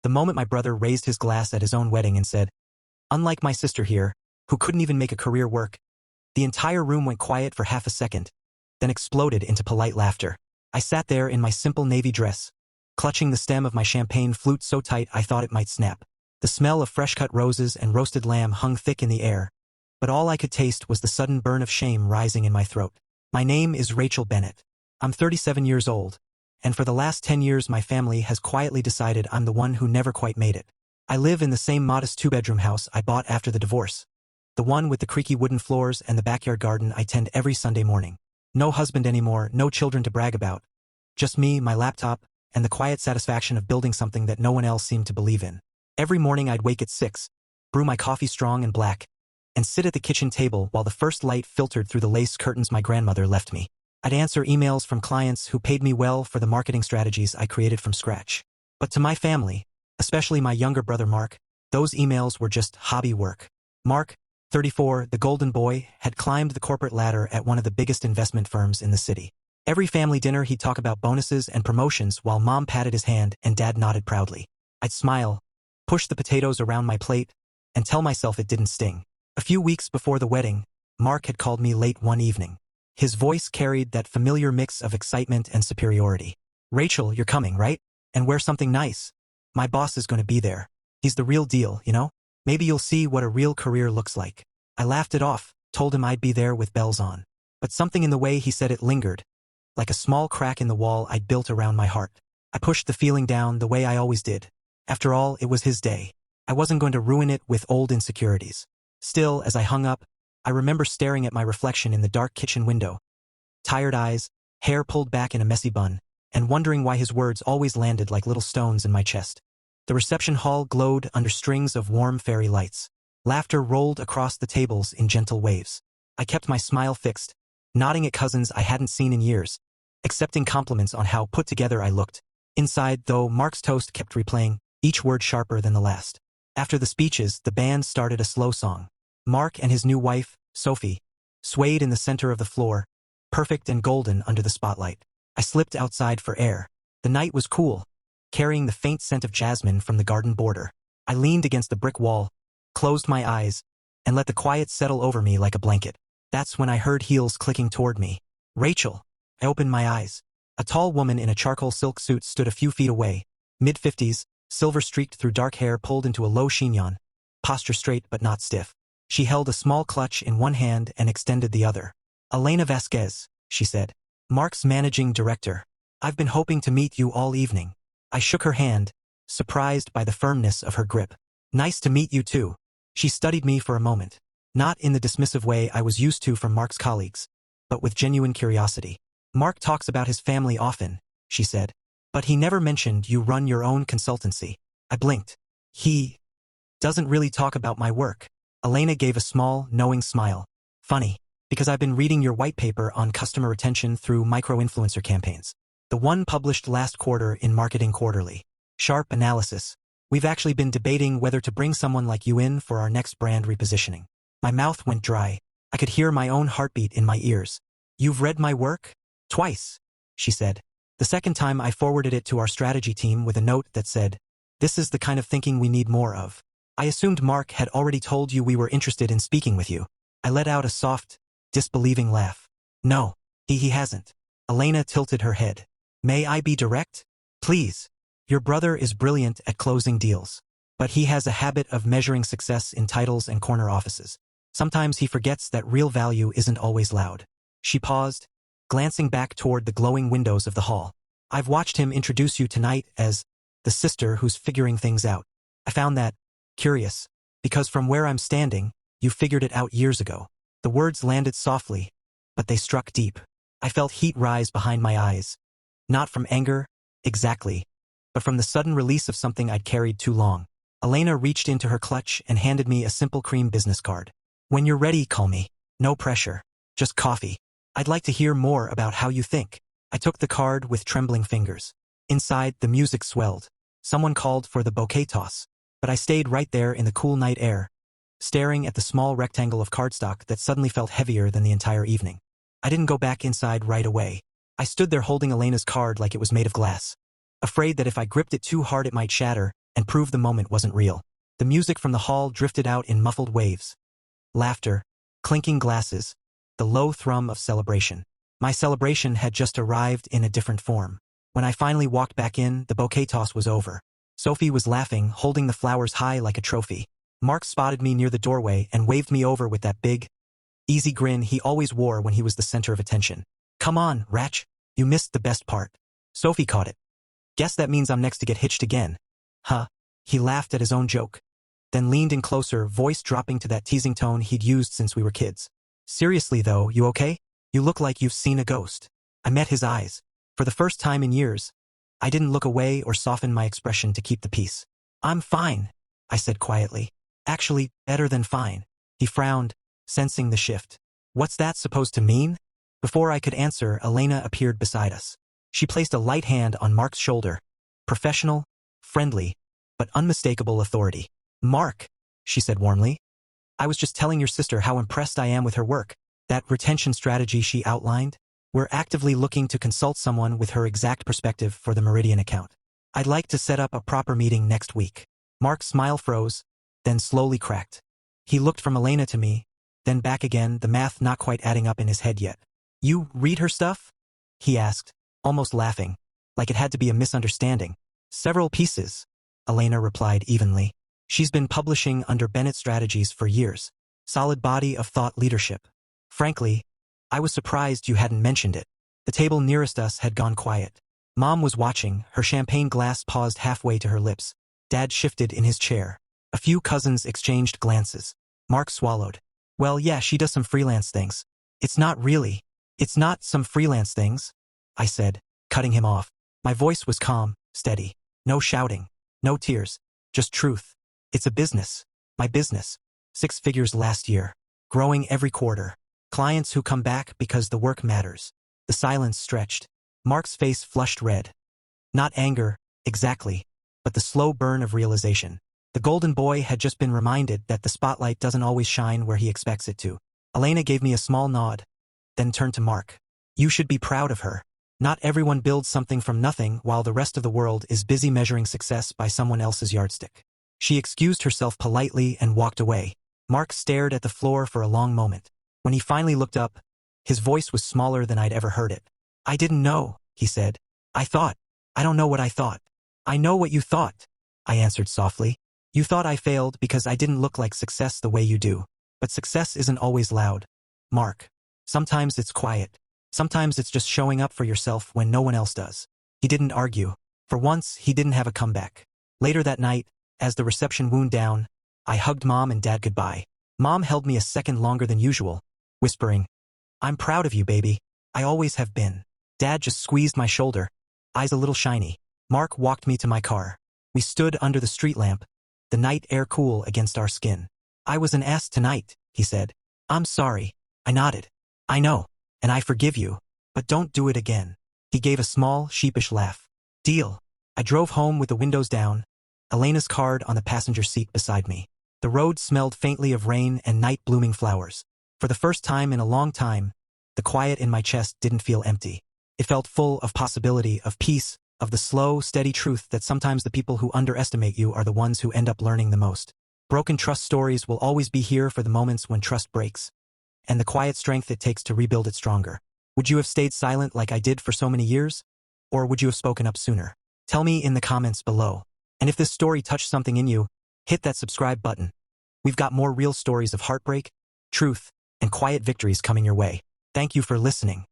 The moment my brother raised his glass at his own wedding and said, "Unlike my sister here, who couldn't even make a career work," the entire room went quiet for half a second, then exploded into polite laughter. I sat there in my simple navy dress, clutching the stem of my champagne flute so tight I thought it might snap. The smell of fresh-cut roses and roasted lamb hung thick in the air, but all I could taste was the sudden burn of shame rising in my throat. My name is Rachel Bennett. I'm 37 years old, and for the last 10 years my family has quietly decided I'm the one who never quite made it. I live in the same modest two-bedroom house I bought after the divorce, the one with the creaky wooden floors and the backyard garden I tend every Sunday morning. No husband anymore, no children to brag about. Just me, my laptop, and the quiet satisfaction of building something that no one else seemed to believe in. Every morning I'd wake at 6, brew my coffee strong and black, and sit at the kitchen table while the first light filtered through the lace curtains my grandmother left me. I'd answer emails from clients who paid me well for the marketing strategies I created from scratch. But to my family, especially my younger brother Mark, those emails were just hobby work. Mark, 34, the golden boy, had climbed the corporate ladder at one of the biggest investment firms in the city. Every family dinner he'd talk about bonuses and promotions while Mom patted his hand and Dad nodded proudly. I'd smile, push the potatoes around my plate, and tell myself it didn't sting. A few weeks before the wedding, Mark had called me late one evening. His voice carried that familiar mix of excitement and superiority. "Rachel, you're coming, right? And wear something nice. My boss is going to be there. He's the real deal, you know? Maybe you'll see what a real career looks like." I laughed it off, told him I'd be there with bells on. But something in the way he said it lingered, like a small crack in the wall I'd built around my heart. I pushed the feeling down the way I always did. After all, it was his day. I wasn't going to ruin it with old insecurities. Still, as I hung up, I remember staring at my reflection in the dark kitchen window, tired eyes, hair pulled back in a messy bun, and wondering why his words always landed like little stones in my chest. The reception hall glowed under strings of warm fairy lights. Laughter rolled across the tables in gentle waves. I kept my smile fixed, nodding at cousins I hadn't seen in years, accepting compliments on how put together I looked. Inside, though, Mark's toast kept replaying, each word sharper than the last. After the speeches, the band started a slow song. Mark and his new wife, Sophie, swayed in the center of the floor, perfect and golden under the spotlight. I slipped outside for air. The night was cool, carrying the faint scent of jasmine from the garden border. I leaned against the brick wall, closed my eyes, and let the quiet settle over me like a blanket. That's when I heard heels clicking toward me. "Rachel." I opened my eyes. A tall woman in a charcoal silk suit stood a few feet away, mid-50s, silver streaked through dark hair pulled into a low chignon, posture straight but not stiff. She held a small clutch in one hand and extended the other. "Elena Vasquez," she said. "Mark's managing director. I've been hoping to meet you all evening." I shook her hand, surprised by the firmness of her grip. "Nice to meet you too." She studied me for a moment, not in the dismissive way I was used to from Mark's colleagues, but with genuine curiosity. "Mark talks about his family often," she said, "but he never mentioned you run your own consultancy." I blinked. "He doesn't really talk about my work." Elena gave a small, knowing smile. "Funny, because I've been reading your white paper on customer retention through micro-influencer campaigns. The one published last quarter in Marketing Quarterly. Sharp analysis. We've actually been debating whether to bring someone like you in for our next brand repositioning." My mouth went dry. I could hear my own heartbeat in my ears. "You've read my work?" "Twice," she said. The second time I forwarded it to our strategy team with a note that said, "This is the kind of thinking we need more of." "I assumed Mark had already told you we were interested in speaking with you." I let out a soft, disbelieving laugh. "No, he hasn't." Elena tilted her head. "May I be direct? Please. Your brother is brilliant at closing deals, but he has a habit of measuring success in titles and corner offices. Sometimes he forgets that real value isn't always loud." She paused, glancing back toward the glowing windows of the hall. "I've watched him introduce you tonight as the sister who's figuring things out. I found that curious, because from where I'm standing, you figured it out years ago." The words landed softly, but they struck deep. I felt heat rise behind my eyes. Not from anger, exactly, but from the sudden release of something I'd carried too long. Elena reached into her clutch and handed me a simple cream business card. "When you're ready, call me. No pressure. Just coffee. I'd like to hear more about how you think." I took the card with trembling fingers. Inside, the music swelled. Someone called for the bouquet toss, but I stayed right there in the cool night air, staring at the small rectangle of cardstock that suddenly felt heavier than the entire evening. I didn't go back inside right away. I stood there holding Elena's card like it was made of glass, afraid that if I gripped it too hard it might shatter, and prove the moment wasn't real. The music from the hall drifted out in muffled waves. Laughter, clinking glasses, the low thrum of celebration. My celebration had just arrived in a different form. When I finally walked back in, the bouquet toss was over. Sophie was laughing, holding the flowers high like a trophy. Mark spotted me near the doorway and waved me over with that big, easy grin he always wore when he was the center of attention. "Come on, Ratch, you missed the best part." Sophie caught it. "Guess that means I'm next to get hitched again." Huh. He laughed at his own joke, then leaned in closer, voice dropping to that teasing tone he'd used since we were kids. "Seriously though, you okay? You look like you've seen a ghost." I met his eyes. For the first time in years, I didn't look away or soften my expression to keep the peace. "I'm fine," I said quietly. "Actually, better than fine." He frowned, sensing the shift. "What's that supposed to mean?" Before I could answer, Elena appeared beside us. She placed a light hand on Mark's shoulder. Professional, friendly, but unmistakable authority. "Mark," she said warmly, "I was just telling your sister how impressed I am with her work. That retention strategy she outlined, we're actively looking to consult someone with her exact perspective for the Meridian account. I'd like to set up a proper meeting next week." Mark's smile froze, then slowly cracked. He looked from Elena to me, then back again, the math not quite adding up in his head yet. "You read her stuff?" he asked, almost laughing, like it had to be a misunderstanding. "Several pieces," Elena replied evenly. "She's been publishing under Bennett Strategies for years. Solid body of thought leadership. Frankly, I was surprised you hadn't mentioned it." The table nearest us had gone quiet. Mom was watching, her champagne glass paused halfway to her lips. Dad shifted in his chair. A few cousins exchanged glances. Mark swallowed. "Well, yeah, she does some freelance things." It's not some freelance things," I said, cutting him off. My voice was calm, steady. No shouting, no tears, just truth. "It's a business. My business. 6 figures last year. Growing every quarter. Clients who come back because the work matters." The silence stretched. Mark's face flushed red. Not anger, exactly, but the slow burn of realization. The golden boy had just been reminded that the spotlight doesn't always shine where he expects it to. Elena gave me a small nod, then turned to Mark. "You should be proud of her. Not everyone builds something from nothing while the rest of the world is busy measuring success by someone else's yardstick." She excused herself politely and walked away. Mark stared at the floor for a long moment. When he finally looked up, his voice was smaller than I'd ever heard it. "I didn't know," he said. I don't know what I thought." "I know what you thought," I answered softly. "You thought I failed because I didn't look like success the way you do. But success isn't always loud, Mark. Sometimes it's quiet. Sometimes it's just showing up for yourself when no one else does." He didn't argue. For once, he didn't have a comeback. Later that night, as the reception wound down, I hugged Mom and Dad goodbye. Mom held me a second longer than usual, whispering, "I'm proud of you, baby. I always have been." Dad just squeezed my shoulder, eyes a little shiny. Mark walked me to my car. We stood under the street lamp, the night air cool against our skin. "I was an ass tonight," he said. "I'm sorry." I nodded. "I know, and I forgive you, but don't do it again." He gave a small, sheepish laugh. "Deal." I drove home with the windows down, Elena's card on the passenger seat beside me. The road smelled faintly of rain and night-blooming flowers. For the first time in a long time, the quiet in my chest didn't feel empty. It felt full of possibility, of peace, of the slow, steady truth that sometimes the people who underestimate you are the ones who end up learning the most. Broken trust stories will always be here for the moments when trust breaks, and the quiet strength it takes to rebuild it stronger. Would you have stayed silent like I did for so many years? Or would you have spoken up sooner? Tell me in the comments below. And if this story touched something in you, hit that subscribe button. We've got more real stories of heartbreak, truth, and quiet victories coming your way. Thank you for listening.